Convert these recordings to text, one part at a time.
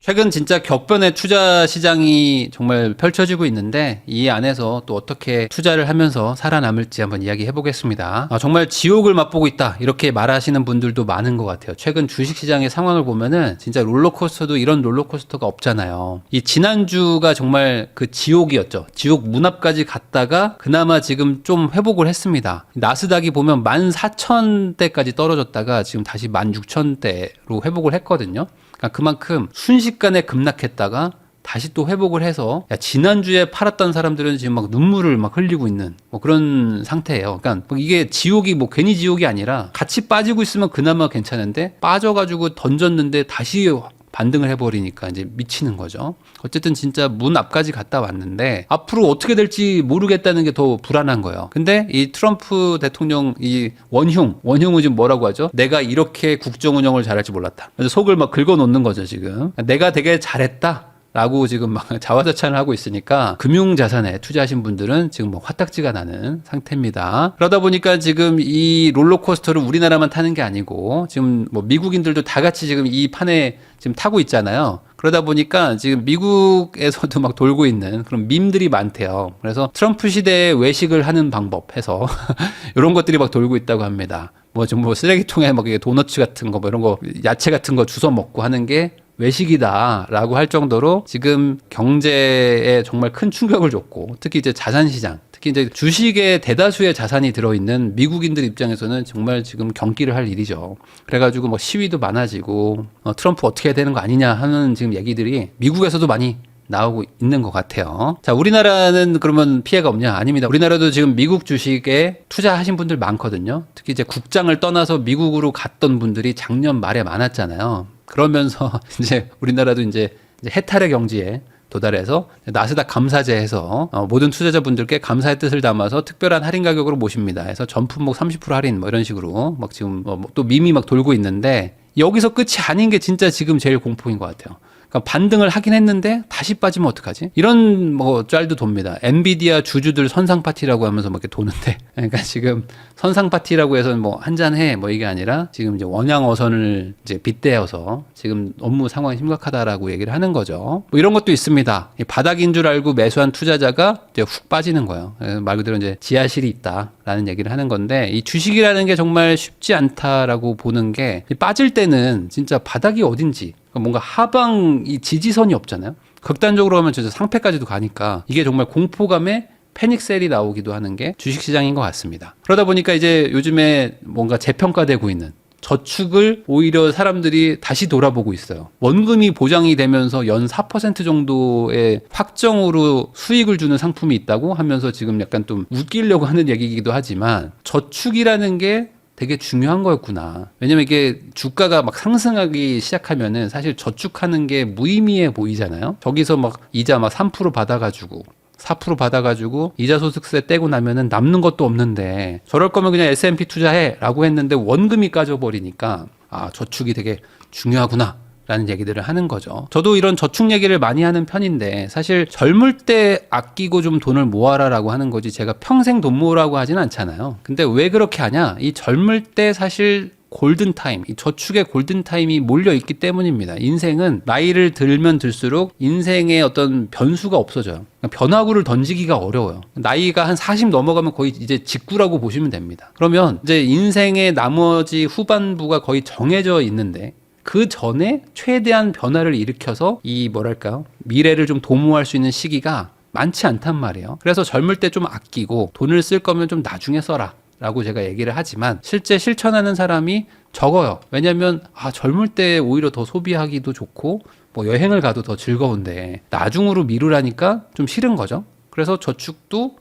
최근 진짜 격변의 투자 시장이 정말 펼쳐지고 있는데 이 안에서 또 어떻게 투자를 하면서 살아남을지 한번 이야기해 보겠습니다. 정말 지옥을 맛보고 있다 이렇게 말하시는 분들도 많은 것 같아요. 최근 주식시장의 상황을 보면은 진짜 롤러코스터도 이런 롤러코스터가 없잖아요. 이 지난주가 정말 그 지옥이었죠. 지옥 문 앞까지 갔다가 그나마 지금 좀 회복을 했습니다. 나스닥이 보면 14,000대까지 떨어졌다가 지금 다시 16,000대로 회복을 했거든요. 그러니까 그만큼 순식간에 급락했다가 다시 또 회복을 해서 지난주에 팔았던 사람들은 지금 막 눈물을 막 흘리고 있는 뭐 그런 상태예요. 그러니까 이게 지옥이 뭐 괜히 지옥이 아니라 같이 빠지고 있으면 그나마 괜찮은데 빠져가지고 던졌는데 다시 반등을 해버리니까 이제 미치는 거죠. 어쨌든 진짜 문 앞까지 갔다 왔는데 앞으로 어떻게 될지 모르겠다는 게 더 불안한 거예요. 근데 이 트럼프 대통령 이 원흉은 지금 뭐라고 하죠? 내가 이렇게 국정 운영을 잘할지 몰랐다. 그래서 속을 막 긁어놓는 거죠 지금. 내가 되게 잘했다. 라고 지금 막 자화자찬을 하고 있으니까 금융자산에 투자하신 분들은 지금 뭐 화딱지가 나는 상태입니다. 그러다 보니까 지금 이 롤러코스터를 우리나라만 타는 게 아니고 지금 뭐 미국인들도 다 같이 지금 이 판에 지금 타고 있잖아요. 그러다 보니까 지금 미국에서도 막 돌고 있는 그런 밈들이 많대요. 그래서 트럼프 시대에 외식을 하는 방법 해서 이런 것들이 막 돌고 있다고 합니다. 뭐 쓰레기통에 막 도너츠 같은 거 뭐 이런 거 야채 같은 거 주워 먹고 하는 게 외식이다라고 할 정도로 지금 경제에 정말 큰 충격을 줬고 특히 이제 자산시장 특히 이제 주식에 대다수의 자산이 들어있는 미국인들 입장에서는 정말 지금 경기를 할 일이죠. 그래가지고 뭐 시위도 많아지고 트럼프 어떻게 해야 되는 거 아니냐 하는 지금 얘기들이 미국에서도 많이 나오고 있는 것 같아요. 자, 우리나라는 그러면 피해가 없냐? 아닙니다. 우리나라도 지금 미국 주식에 투자하신 분들 많거든요. 특히 이제 국장을 떠나서 미국으로 갔던 분들이 작년 말에 많았잖아요. 그러면서 이제 우리나라도 이제 해탈의 경지에 도달해서 나스닥 감사제해서 모든 투자자분들께 감사의 뜻을 담아서 특별한 할인 가격으로 모십니다. 해서 전품목 30% 할인 뭐 이런 식으로 막 지금 또 밈이 막 돌고 있는데 여기서 끝이 아닌 게 진짜 지금 제일 공포인 것 같아요. 그러니까 반등을 하긴 했는데 다시 빠지면 어떡하지? 이런 뭐 짤도 돕니다. 엔비디아 주주들 선상 파티라고 하면서 막 이렇게 도는데 그러니까 지금 선상 파티라고 해서 뭐 한잔 해 뭐 이게 아니라 지금 이제 원양어선을 이제 빗대어서 지금 업무 상황이 심각하다라고 얘기를 하는 거죠. 뭐 이런 것도 있습니다. 바닥인 줄 알고 매수한 투자자가 이제 훅 빠지는 거예요. 말 그대로 이제 지하실이 있다라는 얘기를 하는 건데 이 주식이라는 게 정말 쉽지 않다라고 보는 게 빠질 때는 진짜 바닥이 어딘지 뭔가 하방 이 지지선이 없잖아요. 극단적으로 하면 진짜 상패까지도 가니까 이게 정말 공포감에 패닉셀이 나오기도 하는 게 주식시장인 것 같습니다. 그러다 보니까 이제 요즘에 뭔가 재평가되고 있는 저축을 오히려 사람들이 다시 돌아보고 있어요. 원금이 보장이 되면서 연 4% 정도의 확정으로 수익을 주는 상품이 있다고 하면서 지금 약간 좀 웃기려고 하는 얘기이기도 하지만 저축이라는 게 되게 중요한 거였구나. 왜냐면 이게 주가가 막 상승하기 시작하면은 사실 저축하는 게 무의미해 보이잖아요. 저기서 막 이자 막 3% 받아가지고 4% 받아가지고 이자 소득세 떼고 나면은 남는 것도 없는데 저럴 거면 그냥 S&P 투자해 라고 했는데 원금이 까져버리니까 저축이 되게 중요하구나 라는 얘기들을 하는 거죠. 저도 이런 저축 얘기를 많이 하는 편인데 사실 젊을 때 아끼고 좀 돈을 모아라 라고 하는 거지 제가 평생 돈 모으라고 하진 않잖아요. 근데 왜 그렇게 하냐? 이 젊을 때 사실 골든타임, 이 저축의 골든타임이 몰려있기 때문입니다. 인생은 나이를 들면 들수록 인생의 어떤 변수가 없어져요. 변화구를 던지기가 어려워요. 나이가 한 40 넘어가면 거의 이제 직구라고 보시면 됩니다. 그러면 이제 인생의 나머지 후반부가 거의 정해져 있는데 그 전에 최대한 변화를 일으켜서 이 뭐랄까요? 미래를 좀 도모할 수 있는 시기가 많지 않단 말이에요. 그래서 젊을 때 좀 아끼고 돈을 쓸 거면 좀 나중에 써라. 라고 제가 얘기를 하지만 실제 실천하는 사람이 적어요. 왜냐면 젊을 때 오히려 더 소비하기도 좋고 뭐 여행을 가도 더 즐거운데 나중으로 미루라니까 좀 싫은 거죠. 그래서 저축도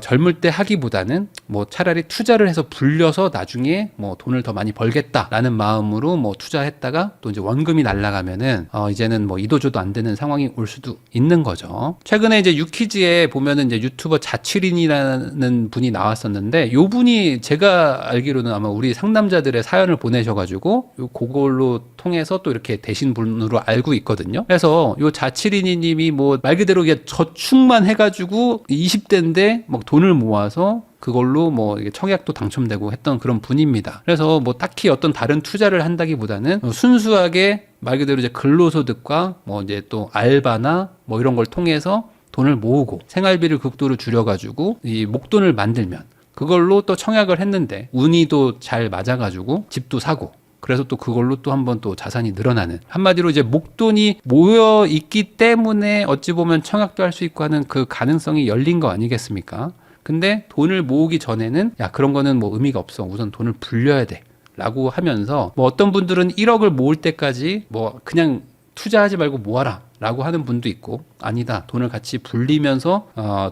젊을 때 하기보다는 뭐 차라리 투자를 해서 불려서 나중에 뭐 돈을 더 많이 벌겠다라는 마음으로 뭐 투자했다가 또 이제 원금이 날아가면은 이제는 뭐 이도저도 안 되는 상황이 올 수도 있는 거죠. 최근에 이제 유퀴즈에 보면은 이제 유튜버 자취린이라는 분이 나왔었는데 요 분이 제가 알기로는 아마 우리 상남자들의 사연을 보내셔가지고 그걸로 통해서 또 이렇게 되신 분으로 알고 있거든요. 그래서 요 자취린이님이 뭐 말 그대로 저축만 해가지고 20대인데 막 돈을 모아서 그걸로 뭐 이게 청약도 당첨되고 했던 그런 분입니다. 그래서 뭐 딱히 어떤 다른 투자를 한다기보다는 순수하게 말 그대로 이제 근로소득과 뭐 이제 또 알바나 뭐 이런 걸 통해서 돈을 모으고 생활비를 극도로 줄여가지고 이 목돈을 만들면 그걸로 또 청약을 했는데 운이 또 잘 맞아가지고 집도 사고 그래서 또 그걸로 또 한번 또 자산이 늘어나는 한마디로 이제 목돈이 모여 있기 때문에 어찌 보면 청약도 할 수 있고 하는 그 가능성이 열린 거 아니겠습니까? 근데 돈을 모으기 전에는 야 그런 거는 뭐 의미가 없어 우선 돈을 불려야 돼 라고 하면서 뭐 어떤 분들은 1억을 모을 때까지 뭐 그냥 투자하지 말고 모아라 라고 하는 분도 있고 아니다 돈을 같이 불리면서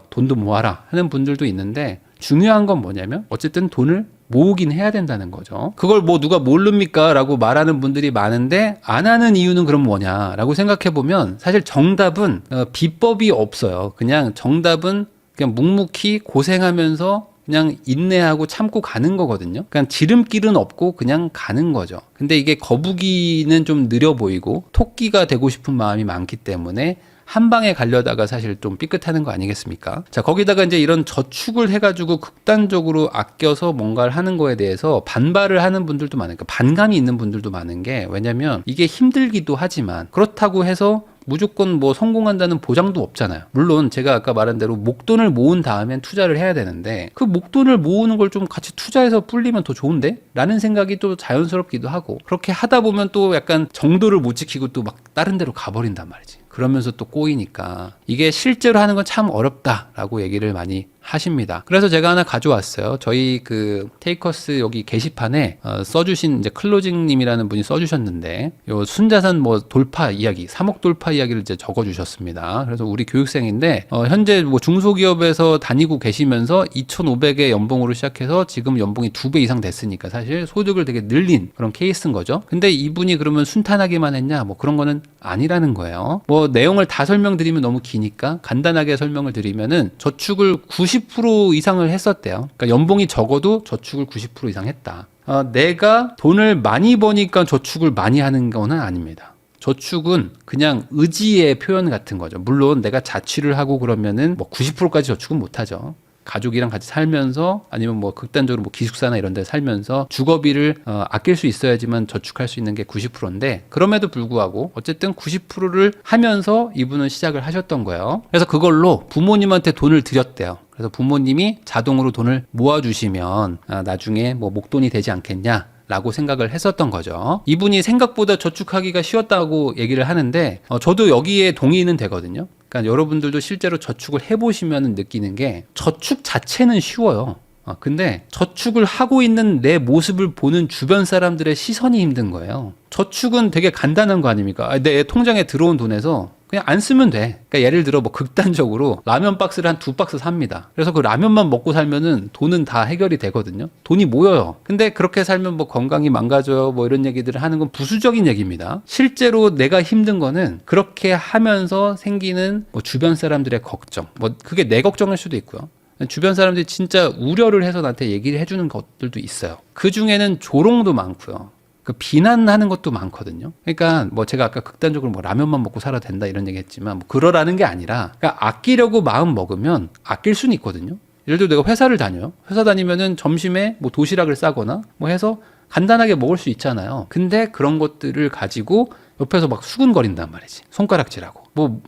돈도 모아라 하는 분들도 있는데 중요한 건 뭐냐면 어쨌든 돈을 모으긴 해야 된다는 거죠. 그걸 뭐 누가 모릅니까? 라고 말하는 분들이 많은데 안 하는 이유는 그럼 뭐냐라고 생각해 보면 사실 정답은 비법이 없어요. 그냥 정답은 그냥 묵묵히 고생하면서 그냥 인내하고 참고 가는 거거든요. 그냥 지름길은 없고 그냥 가는 거죠. 근데 이게 거북이는 좀 느려 보이고 토끼가 되고 싶은 마음이 많기 때문에 한 방에 가려다가 사실 좀 삐끗하는 거 아니겠습니까? 자, 거기다가 이제 이런 저축을 해가지고 극단적으로 아껴서 뭔가를 하는 거에 대해서 반발을 하는 분들도 많으니까 반감이 있는 분들도 많은 게 왜냐면 이게 힘들기도 하지만 그렇다고 해서 무조건 뭐 성공한다는 보장도 없잖아요. 물론 제가 아까 말한 대로 목돈을 모은 다음엔 투자를 해야 되는데 그 목돈을 모으는 걸 좀 같이 투자해서 불리면 더 좋은데? 라는 생각이 또 자연스럽기도 하고 그렇게 하다 보면 또 약간 정도를 못 지키고 또 막 다른 데로 가버린단 말이지. 그러면서 또 꼬이니까 이게 실제로 하는 건 참 어렵다라고 얘기를 많이 하십니다. 그래서 제가 하나 가져왔어요. 저희 그 테이커스 여기 게시판에 써주신 이제 클로징님이라는 분이 써주셨는데 요 순자산 뭐 돌파 이야기, 3억 돌파 이야기를 이제 적어주셨습니다. 그래서 우리 교육생인데 현재 뭐 중소기업에서 다니고 계시면서 2,500의 연봉으로 시작해서 지금 연봉이 2배 이상 됐으니까 사실 소득을 되게 늘린 그런 케이스인 거죠. 근데 이분이 그러면 순탄하게만 했냐? 뭐 그런 거는 아니라는 거예요. 뭐 내용을 다 설명드리면 너무 기니까 간단하게 설명을 드리면은 저축을 90% 이상을 했었대요. 그러니까 연봉이 적어도 저축을 90% 이상 했다. 내가 돈을 많이 버니까 저축을 많이 하는 건 아닙니다. 저축은 그냥 의지의 표현 같은 거죠. 물론 내가 자취를 하고 그러면은 뭐 90%까지 저축은 못 하죠. 가족이랑 같이 살면서 아니면 뭐 극단적으로 뭐 기숙사나 이런 데 살면서 주거비를 아낄 수 있어야지만 저축할 수 있는 게 90%인데 그럼에도 불구하고 어쨌든 90%를 하면서 이분은 시작을 하셨던 거예요. 그래서 그걸로 부모님한테 돈을 드렸대요. 그래서 부모님이 자동으로 돈을 모아주시면 나중에 뭐 목돈이 되지 않겠냐 라고 생각을 했었던 거죠. 이분이 생각보다 저축하기가 쉬웠다고 얘기를 하는데 저도 여기에 동의는 되거든요. 그러니까 여러분들도 실제로 저축을 해보시면 느끼는 게 저축 자체는 쉬워요. 근데 저축을 하고 있는 내 모습을 보는 주변 사람들의 시선이 힘든 거예요. 저축은 되게 간단한 거 아닙니까? 내 통장에 들어온 돈에서 그냥 안 쓰면 돼. 그러니까 예를 들어 뭐 극단적으로 라면 박스를 한 2박스 삽니다. 그래서 그 라면만 먹고 살면은 돈은 다 해결이 되거든요. 돈이 모여요. 근데 그렇게 살면 뭐 건강이 망가져요. 뭐 이런 얘기들을 하는 건 부수적인 얘기입니다. 실제로 내가 힘든 거는 그렇게 하면서 생기는 뭐 주변 사람들의 걱정. 뭐 그게 내 걱정일 수도 있고요. 주변 사람들이 진짜 우려를 해서 나한테 얘기를 해주는 것들도 있어요. 그 중에는 조롱도 많고요. 그 비난하는 것도 많거든요. 그러니까 뭐 제가 아까 극단적으로 뭐 라면만 먹고 살아도 된다 이런 얘기 했지만 뭐 그러라는 게 아니라 그러니까 아끼려고 마음 먹으면 아낄 수는 있거든요. 예를 들어 내가 회사를 다녀요. 회사 다니면은 점심에 뭐 도시락을 싸거나 뭐 해서 간단하게 먹을 수 있잖아요. 근데 그런 것들을 가지고 옆에서 막 수근거린단 말이지. 손가락질하고. 뭐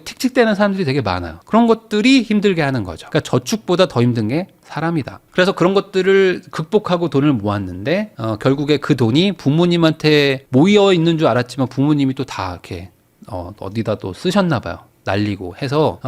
틱틱대는 사람들이 되게 많아요. 그런 것들이 힘들게 하는 거죠. 그러니까 저축보다 더 힘든 게 사람이다. 그래서 그런 것들을 극복하고 돈을 모았는데 결국에 그 돈이 부모님한테 모여 있는 줄 알았지만 부모님이 또 다 이렇게 어디다 또 쓰셨나 봐요. 날리고 해서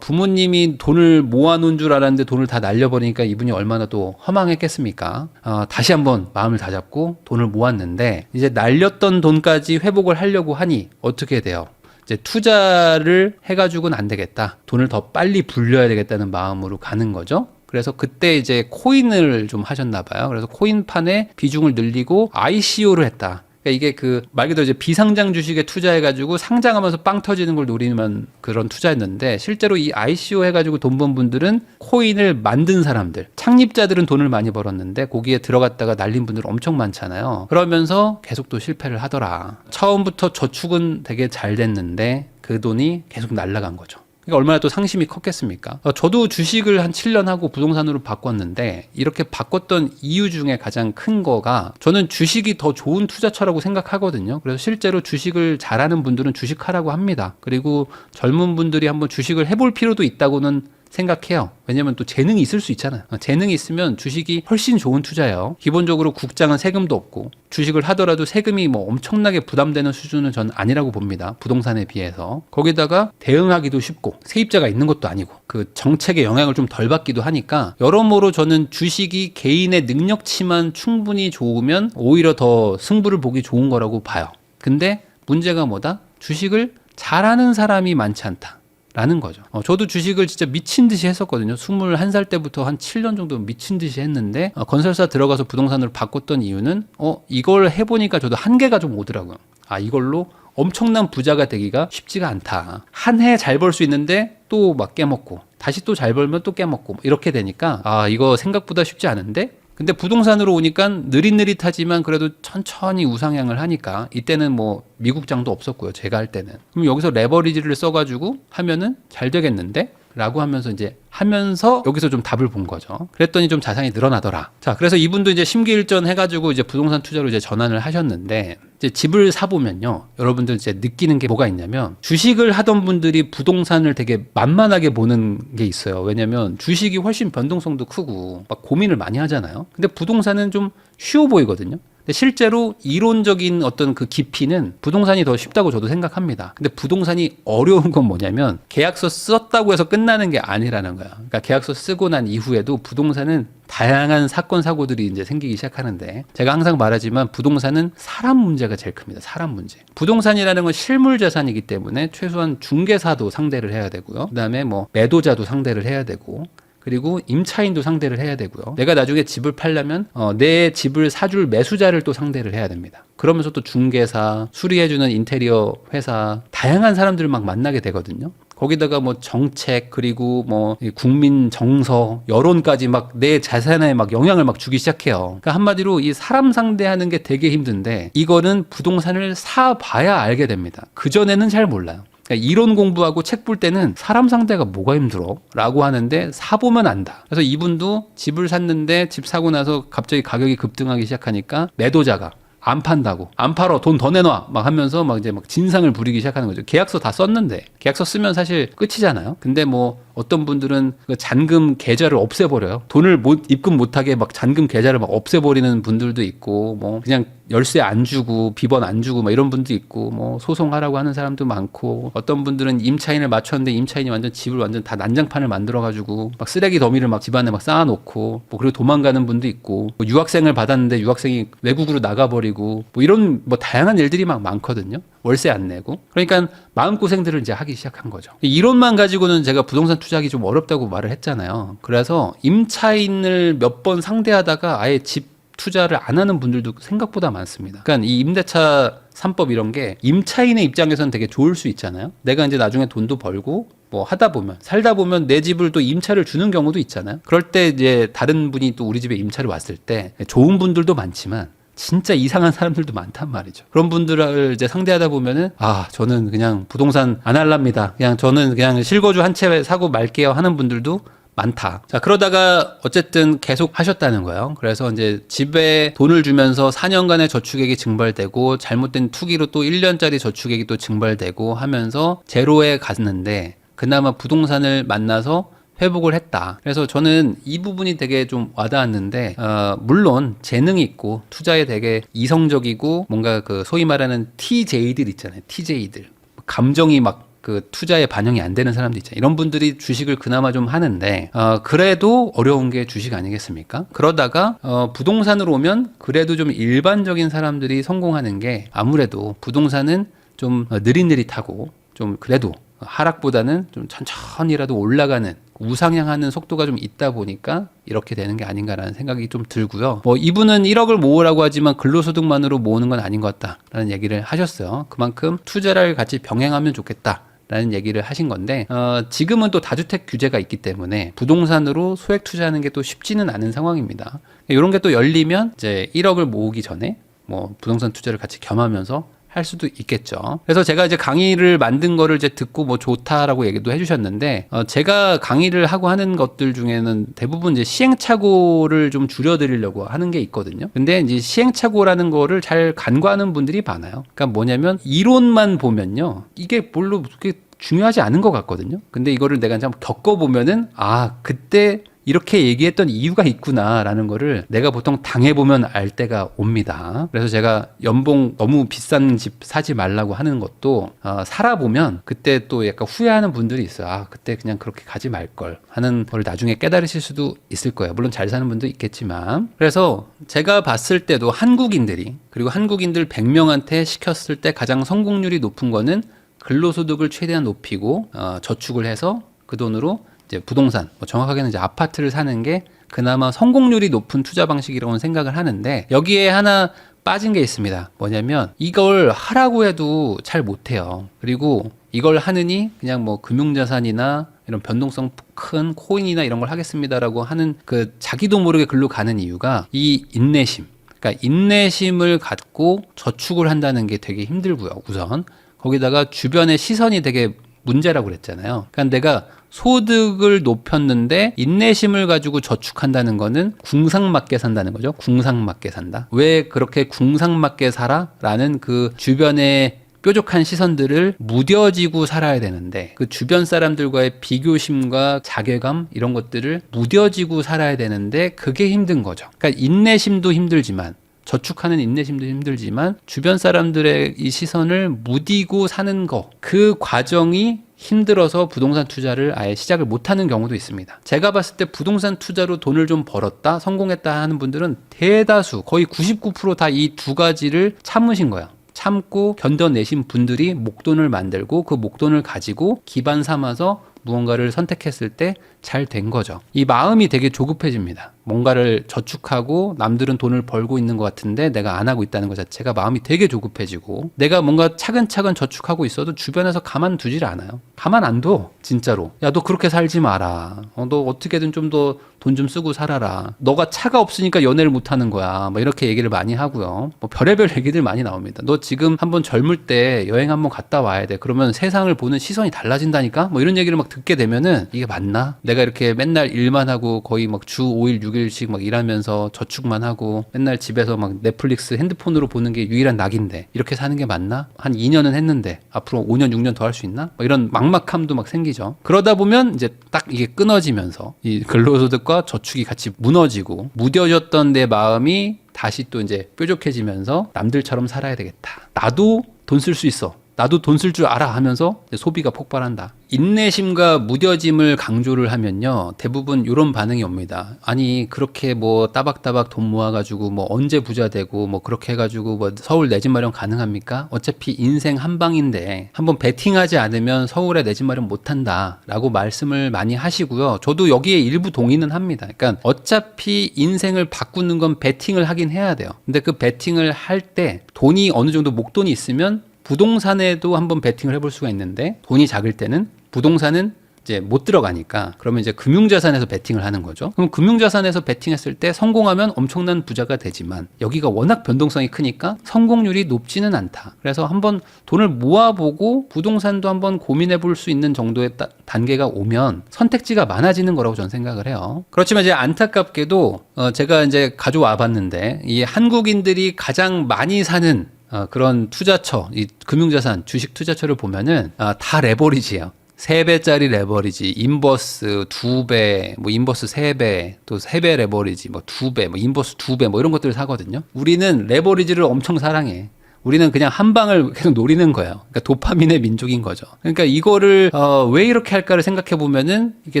부모님이 돈을 모아놓은 줄 알았는데 돈을 다 날려버리니까 이분이 얼마나 또 허망했겠습니까? 다시 한번 마음을 다잡고 돈을 모았는데 이제 날렸던 돈까지 회복을 하려고 하니 어떻게 돼요? 이제 투자를 해가지고는 안 되겠다. 돈을 더 빨리 불려야 되겠다는 마음으로 가는 거죠. 그래서 그때 이제 코인을 좀 하셨나 봐요. 그래서 코인판에 비중을 늘리고 ICO를 했다. 그러니까 이게 그 말 그대로 이제 비상장 주식에 투자해가지고 상장하면서 빵 터지는 걸 노리는 그런 투자였는데 실제로 이 ICO 해가지고 돈 번 분들은 코인을 만든 사람들, 창립자들은 돈을 많이 벌었는데 거기에 들어갔다가 날린 분들 엄청 많잖아요. 그러면서 계속 또 실패를 하더라. 처음부터 저축은 되게 잘 됐는데 그 돈이 계속 날아간 거죠. 그러니까 얼마나 또 상심이 컸겠습니까? 저도 주식을 한 7년 하고 부동산으로 바꿨는데 이렇게 바꿨던 이유 중에 가장 큰 거가 저는 주식이 더 좋은 투자처라고 생각하거든요. 그래서 실제로 주식을 잘하는 분들은 주식하라고 합니다. 그리고 젊은 분들이 한번 주식을 해볼 필요도 있다고는 생각해요. 왜냐면 또 재능이 있을 수 있잖아요. 재능이 있으면 주식이 훨씬 좋은 투자예요. 기본적으로 국장은 세금도 없고 주식을 하더라도 세금이 뭐 엄청나게 부담되는 수준은 전 아니라고 봅니다. 부동산에 비해서. 거기다가 대응하기도 쉽고 세입자가 있는 것도 아니고 그 정책의 영향을 좀 덜 받기도 하니까 여러모로 저는 주식이 개인의 능력치만 충분히 좋으면 오히려 더 승부를 보기 좋은 거라고 봐요. 근데 문제가 뭐다? 주식을 잘하는 사람이 많지 않다. 라는 거죠. 저도 주식을 진짜 미친 듯이 했었거든요. 21살 때부터 한 7년 정도 미친 듯이 했는데 건설사 들어가서 부동산으로 바꿨던 이유는 이걸 해보니까 저도 한계가 좀 오더라고요. 이걸로 엄청난 부자가 되기가 쉽지가 않다. 한 해 잘 벌 수 있는데 또 막 깨먹고 다시 또 잘 벌면 또 깨먹고 이렇게 되니까 이거 생각보다 쉽지 않은데 근데 부동산으로 오니까 느릿느릿하지만 그래도 천천히 우상향을 하니까 이때는 뭐 미국장도 없었고요. 제가 할 때는. 그럼 여기서 레버리지를 써가지고 하면은 잘 되겠는데? 라고 하면서 이제 하면서 여기서 좀 답을 본 거죠. 그랬더니 좀 자산이 늘어나더라. 자, 그래서 이분도 이제 심기일전 해가지고 이제 부동산 투자로 이제 전환을 하셨는데 이제 집을 사보면요. 여러분들 이제 느끼는 게 뭐가 있냐면 주식을 하던 분들이 부동산을 되게 만만하게 보는 게 있어요. 왜냐면 주식이 훨씬 변동성도 크고 막 고민을 많이 하잖아요. 근데 부동산은 좀 쉬워 보이거든요. 근데 실제로 이론적인 어떤 그 깊이는 부동산이 더 쉽다고 저도 생각합니다. 근데 부동산이 어려운 건 뭐냐면 계약서 썼다고 해서 끝나는 게 아니라는 거야. 그러니까 계약서 쓰고 난 이후에도 부동산은 다양한 사건 사고들이 이제 생기기 시작하는데 제가 항상 말하지만 부동산은 사람 문제가 제일 큽니다. 사람 문제. 부동산이라는 건 실물 자산이기 때문에 최소한 중개사도 상대를 해야 되고요. 그다음에 뭐 매도자도 상대를 해야 되고 그리고 임차인도 상대를 해야 되고요. 내가 나중에 집을 팔려면 내 집을 사줄 매수자를 또 상대를 해야 됩니다. 그러면서 또 중개사, 수리해주는 인테리어 회사, 다양한 사람들을 막 만나게 되거든요. 거기다가 뭐 정책 그리고 뭐 국민 정서, 여론까지 막 내 자산에 막 영향을 막 주기 시작해요. 그러니까 한마디로 이 사람 상대하는 게 되게 힘든데 이거는 부동산을 사봐야 알게 됩니다. 그전에는 잘 몰라요. 그러니까 이론 공부하고 책 볼 때는 사람 상대가 뭐가 힘들어? 라고 하는데 사보면 안다. 그래서 이분도 집을 샀는데 집 사고 나서 갑자기 가격이 급등하기 시작하니까 매도자가 안 판다고 안 팔어 돈 더 내놔 막 하면서 막 이제 막 진상을 부리기 시작하는 거죠. 계약서 다 썼는데 계약서 쓰면 사실 끝이잖아요. 근데 뭐 어떤 분들은 그 잔금 계좌를 없애버려요. 돈을 입금 못하게 막 잔금 계좌를 막 없애버리는 분들도 있고 뭐 그냥 열쇠 안 주고 비번 안 주고 막 이런 분도 있고 뭐 소송하라고 하는 사람도 많고 어떤 분들은 임차인을 맞췄는데 임차인이 완전 집을 완전 다 난장판을 만들어가지고 막 쓰레기 더미를 막 집안에 막 쌓아놓고 뭐 그리고 도망가는 분도 있고 뭐 유학생을 받았는데 유학생이 외국으로 나가버리고 뭐 이런 뭐 다양한 일들이 막 많거든요. 월세 안 내고 그러니까 마음고생들을 이제 하기 시작한 거죠. 이론만 가지고는 제가 부동산 투자하기 좀 어렵다고 말을 했잖아요. 그래서 임차인을 몇 번 상대하다가 아예 집 투자를 안 하는 분들도 생각보다 많습니다. 그러니까 이 임대차 3법 이런 게 임차인의 입장에서는 되게 좋을 수 있잖아요. 내가 이제 나중에 돈도 벌고 뭐 하다 보면 살다 보면 내 집을 또 임차를 주는 경우도 있잖아요. 그럴 때 이제 다른 분이 또 우리 집에 임차를 왔을 때 좋은 분들도 많지만 진짜 이상한 사람들도 많단 말이죠. 그런 분들을 이제 상대하다 보면은 저는 그냥 부동산 안 할랍니다. 그냥 저는 그냥 실거주 한 채 사고 말게요 하는 분들도 많다. 자, 그러다가 어쨌든 계속 하셨다는 거예요. 그래서 이제 집에 돈을 주면서 4년간의 저축액이 증발되고 잘못된 투기로 또 1년짜리 저축액이 또 증발되고 하면서 제로에 갔는데 그나마 부동산을 만나서 회복을 했다. 그래서 저는 이 부분이 되게 좀 와닿았는데 물론 재능이 있고 투자에 되게 이성적이고 뭔가 그 소위 말하는 TJ들 있잖아요. TJ들. 감정이 막 그 투자에 반영이 안 되는 사람들 있잖아요. 이런 분들이 주식을 그나마 좀 하는데 그래도 어려운 게 주식 아니겠습니까? 그러다가 부동산으로 오면 그래도 좀 일반적인 사람들이 성공하는 게 아무래도 부동산은 좀 느릿느릿하고 좀 그래도 하락보다는 좀 천천히라도 올라가는 우상향하는 속도가 좀 있다 보니까 이렇게 되는 게 아닌가라는 생각이 좀 들고요. 뭐 이분은 1억을 모으라고 하지만 근로소득만으로 모으는 건 아닌 것 같다라는 얘기를 하셨어요. 그만큼 투자를 같이 병행하면 좋겠다. 라는 얘기를 하신 건데 지금은 또 다주택 규제가 있기 때문에 부동산으로 소액 투자하는 게 또 쉽지는 않은 상황입니다. 이런 게 또 열리면 이제 1억을 모으기 전에 뭐 부동산 투자를 같이 겸하면서 할 수도 있겠죠. 그래서 제가 이제 강의를 만든 거를 이제 듣고 뭐 좋다라고 얘기도 해주셨는데, 제가 강의를 하고 하는 것들 중에는 대부분 이제 시행착오를 좀 줄여드리려고 하는 게 있거든요. 근데 이제 시행착오라는 거를 잘 간과하는 분들이 많아요. 그러니까 뭐냐면 이론만 보면요, 이게 별로 그렇게 중요하지 않은 것 같거든요. 근데 이거를 내가 한번 겪어보면은, 아, 그때 이렇게 얘기했던 이유가 있구나라는 거를 내가 보통 당해보면 알 때가 옵니다. 그래서 제가 연봉 너무 비싼 집 사지 말라고 하는 것도 살아보면 그때 또 약간 후회하는 분들이 있어요. 아, 그때 그냥 그렇게 가지 말걸 하는 걸 나중에 깨달으실 수도 있을 거예요. 물론 잘 사는 분도 있겠지만. 그래서 제가 봤을 때도 한국인들이, 그리고 한국인들 100명한테 시켰을 때 가장 성공률이 높은 거는 근로소득을 최대한 높이고 저축을 해서 그 돈으로 이제 부동산, 뭐 정확하게는 이제 아파트를 사는 게 그나마 성공률이 높은 투자 방식이라고는 생각을 하는데, 여기에 하나 빠진 게 있습니다. 뭐냐면 이걸 하라고 해도 잘 못해요. 그리고 이걸 하느니 그냥 뭐 금융자산이나 이런 변동성 큰 코인이나 이런 걸 하겠습니다라고 하는 그 자기도 모르게 글로 가는 이유가 이 인내심. 그러니까 인내심을 갖고 저축을 한다는 게 되게 힘들고요. 우선 거기다가 주변의 시선이 되게 문제라고 그랬잖아요. 그러니까 내가 소득을 높였는데 인내심을 가지고 저축한다는 거는 궁상맞게 산다는 거죠. 궁상맞게 산다. 왜 그렇게 궁상맞게 살아? 라는 그 주변의 뾰족한 시선들을 무뎌지고 살아야 되는데, 그 주변 사람들과의 비교심과 자괴감 이런 것들을 무뎌지고 살아야 되는데 그게 힘든 거죠. 그러니까 인내심도 힘들지만, 저축하는 인내심도 힘들지만 주변 사람들의 이 시선을 무디고 사는 거, 그 과정이 힘들어서 부동산 투자를 아예 시작을 못하는 경우도 있습니다. 제가 봤을 때 부동산 투자로 돈을 좀 벌었다, 성공했다 하는 분들은 대다수, 거의 99% 다 이 두 가지를 참으신 거야. 참고 견뎌내신 분들이 목돈을 만들고 그 목돈을 가지고 기반 삼아서 무언가를 선택했을 때 잘 된 거죠. 이 마음이 되게 조급해집니다. 뭔가를 저축하고 남들은 돈을 벌고 있는 것 같은데 내가 안 하고 있다는 것 자체가 마음이 되게 조급해지고, 내가 뭔가 차근차근 저축하고 있어도 주변에서 가만두질 않아요. 가만 안 둬. 진짜로. 야, 너 그렇게 살지 마라. 너 어떻게든 좀 더 돈 좀 쓰고 살아라. 너가 차가 없으니까 연애를 못 하는 거야. 뭐 이렇게 얘기를 많이 하고요. 뭐 별의별 얘기들 많이 나옵니다. 너 지금 한번 젊을 때 여행 한번 갔다 와야 돼. 그러면 세상을 보는 시선이 달라진다니까? 뭐 이런 얘기를 막 듣게 되면은 이게 맞나? 내가 이렇게 맨날 일만 하고 거의 막 주 5일, 6일씩 막 일하면서 저축만 하고 맨날 집에서 막 넷플릭스 핸드폰으로 보는 게 유일한 낙인데 이렇게 사는 게 맞나? 한 2년은 했는데 앞으로 5년, 6년 더 할 수 있나? 막 이런 막막함도 막 생기죠. 그러다 보면 이제 딱 이게 끊어지면서 이 근로소득과 저축이 같이 무너지고, 무뎌졌던 내 마음이 다시 또 이제 뾰족해지면서 남들처럼 살아야 되겠다. 나도 돈 쓸 수 있어. 나도 돈 쓸 줄 알아 하면서 소비가 폭발한다. 인내심과 무뎌짐을 강조를 하면요, 대부분 이런 반응이 옵니다. 아니, 그렇게 뭐 따박따박 돈 모아가지고 뭐 언제 부자 되고 뭐 그렇게 해가지고 뭐 서울 내 집 마련 가능합니까? 어차피 인생 한 방인데 한번 베팅하지 않으면 서울에 내 집 마련 못한다 라고 말씀을 많이 하시고요. 저도 여기에 일부 동의는 합니다. 그러니까 어차피 인생을 바꾸는 건 베팅을 하긴 해야 돼요. 근데 그 베팅을 할 때 돈이 어느 정도 목돈이 있으면 부동산에도 한번 베팅을 해볼 수가 있는데, 돈이 작을 때는 부동산은 이제 못 들어가니까 그러면 이제 금융자산에서 베팅을 하는 거죠. 그럼 금융자산에서 베팅했을 때 성공하면 엄청난 부자가 되지만 여기가 워낙 변동성이 크니까 성공률이 높지는 않다. 그래서 한번 돈을 모아보고 부동산도 한번 고민해 볼 수 있는 정도의 단계가 오면 선택지가 많아지는 거라고 저는 생각을 해요. 그렇지만 이제 안타깝게도 제가 이제 가져와 봤는데, 이 한국인들이 가장 많이 사는 그런 투자처, 이 금융자산, 주식 투자처를 보면은 다 레버리지예요. 3배짜리 레버리지, 인버스 2배, 뭐 인버스 3배, 또 3배 레버리지, 뭐 2배, 뭐 인버스 2배, 뭐 이런 것들을 사거든요. 우리는 레버리지를 엄청 사랑해. 우리는 그냥 한 방을 계속 노리는 거예요. 그러니까 도파민의 민족인 거죠. 그러니까 이거를 왜 이렇게 할까를 생각해 보면은 이게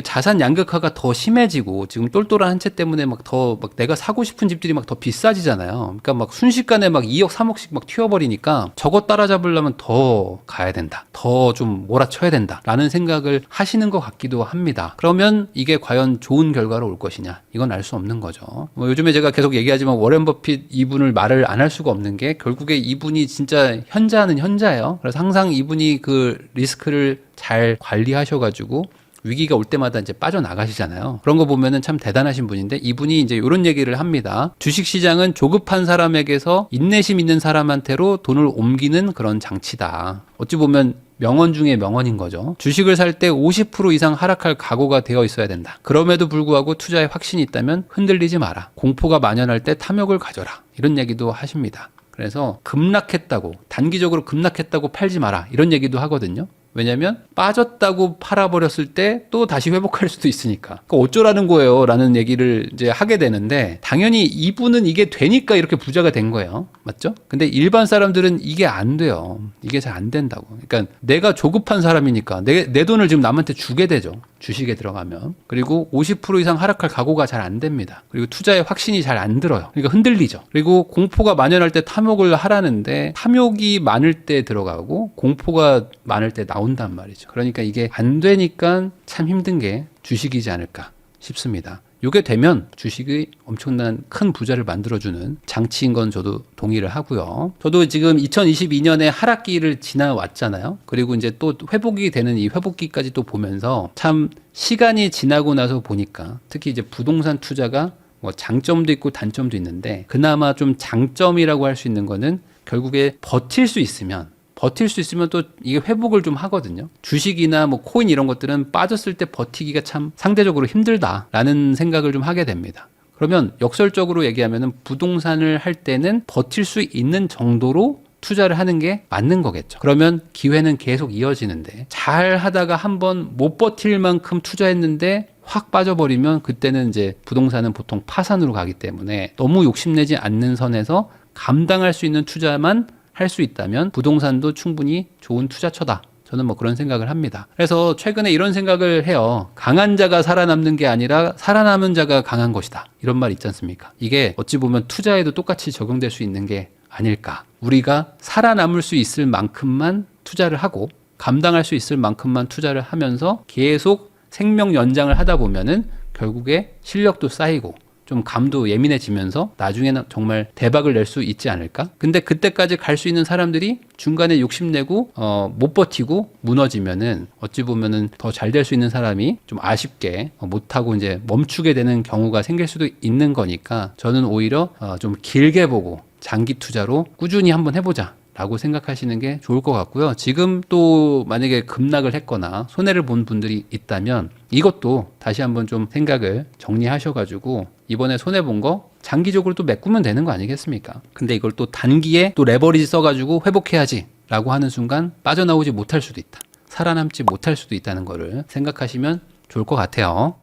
자산 양극화가 더 심해지고, 지금 똘똘한 한 채 때문에 막 내가 사고 싶은 집들이 막 더 비싸지잖아요. 그러니까 막 순식간에 막 2억, 3억씩 막 튀어버리니까 저거 따라잡으려면 더 가야 된다. 더 좀 몰아쳐야 된다. 라는 생각을 하시는 것 같기도 합니다. 그러면 이게 과연 좋은 결과로 올 것이냐? 이건 알 수 없는 거죠. 뭐 요즘에 제가 계속 얘기하지만 워렌 버핏 이분을 말을 안 할 수가 없는 게, 결국에 이분이 진짜 현자는 현자예요. 그래서 항상 이분이 그 리스크를 잘 관리하셔가지고 위기가 올 때마다 이제 빠져나가시잖아요. 그런 거 보면은 참 대단하신 분인데 이분이 이제 이런 얘기를 합니다. 주식시장은 조급한 사람에게서 인내심 있는 사람한테로 돈을 옮기는 그런 장치다. 어찌 보면 명언 중에 명언인 거죠. 주식을 살 때 50% 이상 하락할 각오가 되어 있어야 된다. 그럼에도 불구하고 투자에 확신이 있다면 흔들리지 마라. 공포가 만연할 때 탐욕을 가져라. 이런 얘기도 하십니다. 그래서 급락했다고, 단기적으로 급락했다고 팔지 마라. 이런 얘기도 하거든요. 왜냐면 빠졌다고 팔아버렸을 때 또 다시 회복할 수도 있으니까. 그거 어쩌라는 거예요? 라는 얘기를 이제 하게 되는데 당연히 이분은 이게 되니까 이렇게 부자가 된 거예요. 맞죠? 근데 일반 사람들은 이게 안 돼요. 이게 잘 안 된다고. 그러니까 내가 조급한 사람이니까 내 돈을 지금 남한테 주게 되죠. 주식에 들어가면. 그리고 50% 이상 하락할 각오가 잘 안 됩니다. 그리고 투자에 확신이 잘 안 들어요. 그러니까 흔들리죠. 그리고 공포가 만연할 때 탐욕을 하라는데 탐욕이 많을 때 들어가고 공포가 많을 때 나온단 말이죠. 그러니까 이게 안 되니까 참 힘든 게 주식이지 않을까 싶습니다. 이게 되면 주식이 엄청난 큰 부자를 만들어주는 장치인 건 저도 동의를 하고요. 저도 지금 2022년에 하락기를 지나왔잖아요. 그리고 이제 또 회복이 되는 이 회복기까지 또 보면서 참 시간이 지나고 나서 보니까 특히 이제 부동산 투자가 뭐 장점도 있고 단점도 있는데 그나마 좀 장점이라고 할 수 있는 거는 결국에 버틸 수 있으면 또 이게 회복을 좀 하거든요. 주식이나 뭐 코인 이런 것들은 빠졌을 때 버티기가 참 상대적으로 힘들다라는 생각을 좀 하게 됩니다. 그러면 역설적으로 얘기하면은 부동산을 할 때는 버틸 수 있는 정도로 투자를 하는 게 맞는 거겠죠. 그러면 기회는 계속 이어지는데 잘 하다가 한번 못 버틸 만큼 투자했는데 확 빠져버리면 그때는 이제 부동산은 보통 파산으로 가기 때문에 너무 욕심내지 않는 선에서 감당할 수 있는 투자만 할 수 있다면 부동산도 충분히 좋은 투자처다. 저는 뭐 그런 생각을 합니다. 그래서 최근에 이런 생각을 해요. 강한 자가 살아남는 게 아니라 살아남은 자가 강한 것이다. 이런 말 있지 않습니까? 이게 어찌 보면 투자에도 똑같이 적용될 수 있는 게 아닐까. 우리가 살아남을 수 있을 만큼만 투자를 하고 감당할 수 있을 만큼만 투자를 하면서 계속 생명 연장을 하다 보면은 결국에 실력도 쌓이고 좀 감도 예민해지면서 나중에는 정말 대박을 낼 수 있지 않을까? 근데 그때까지 갈 수 있는 사람들이 중간에 욕심내고 못 버티고 무너지면은 어찌 보면은 더 잘 될 수 있는 사람이 좀 아쉽게 못하고 이제 멈추게 되는 경우가 생길 수도 있는 거니까 저는 오히려 좀 길게 보고 장기 투자로 꾸준히 한번 해보자. 라고 생각하시는 게 좋을 것 같고요. 지금 또 만약에 급락을 했거나 손해를 본 분들이 있다면 이것도 다시 한번 좀 생각을 정리하셔가지고 이번에 손해본 거 장기적으로 또 메꾸면 되는 거 아니겠습니까? 근데 이걸 또 단기에 또 레버리지 써가지고 회복해야지 라고 하는 순간 빠져나오지 못할 수도 있다. 살아남지 못할 수도 있다는 거를 생각하시면 좋을 것 같아요.